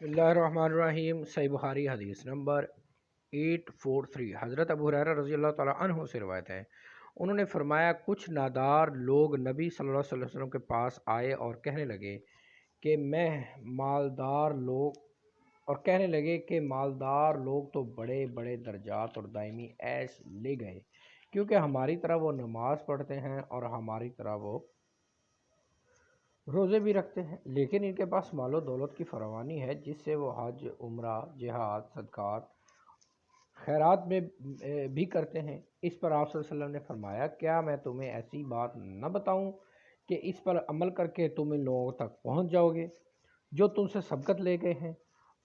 بسم اللہ الرحمن الرحیم۔ صحیح بخاری حدیث نمبر 843 حضرت ابو ہریرہ رضی اللہ تعالیٰ عنہ سے روایت ہے، انہوں نے فرمایا کچھ نادار لوگ نبی صلی اللہ علیہ وسلم کے پاس آئے اور کہنے لگے کہ مالدار لوگ تو بڑے بڑے درجات اور دائمی عیش لے گئے، کیونکہ ہماری طرح وہ نماز پڑھتے ہیں اور ہماری طرح وہ روزے بھی رکھتے ہیں، لیکن ان کے پاس مال و دولت کی فراوانی ہے جس سے وہ حج، عمرہ، جہاد، صدقات، خیرات میں بھی کرتے ہیں۔ اس پر آپ صلی اللہ علیہ وسلم نے فرمایا، کیا میں تمہیں ایسی بات نہ بتاؤں کہ اس پر عمل کر کے تم ان لوگوں تک پہنچ جاؤ گے جو تم سے سبقت لے گئے ہیں،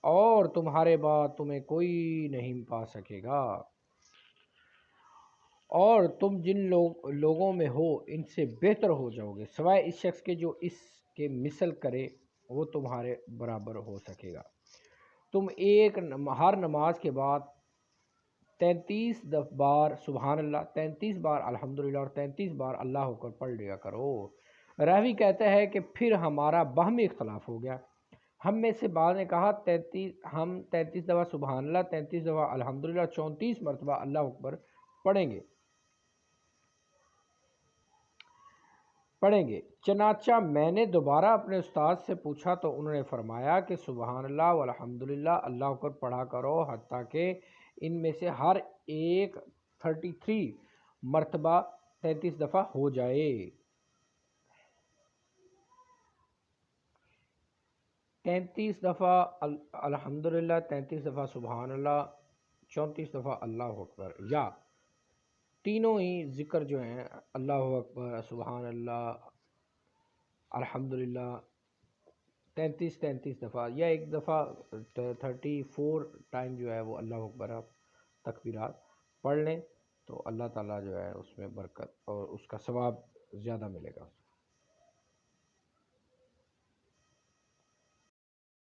اور تمہارے بعد تمہیں کوئی نہیں پا سکے گا، اور تم جن لوگوں میں ہو ان سے بہتر ہو جاؤ گے، سوائے اس شخص کے جو اس کے مثل کرے وہ تمہارے برابر ہو سکے گا۔ تم ہر نماز کے بعد 33 بار سبحان اللہ، 33 بار الحمدللہ اور 33 بار اللہ اکبر پڑھ لیا کرو۔ راوی کہتا ہے کہ پھر ہمارا باہمی اختلاف ہو گیا، ہم میں سے بعض نے کہا ہم 33 دفعہ سبحان اللہ، 33 دفعہ الحمدللہ، 34 مرتبہ اللہ اکبر پڑھیں گے۔ چنانچہ میں نے دوبارہ اپنے استاد سے پوچھا تو انہوں نے فرمایا کہ سبحان اللہ والحمدللہ اللہ اکبر پڑھا کرو حتیٰ کہ ان میں سے ہر ایک 33 مرتبہ 33 دفعہ ہو جائے۔ 33 دفعہ الحمدللہ، 33 دفعہ سبحان اللہ، 34 دفعہ اللہ اکبر، یا تینوں ہی ذکر جو ہیں اللہ اکبر، سبحان اللہ، الحمدللہ 33 دفعہ، یا ایک دفعہ 34 ٹائم جو ہے وہ اللہ اکبر تکبیرات پڑھ لیں تو اللہ تعالیٰ جو ہے اس میں برکت اور اس کا ثواب زیادہ ملے گا۔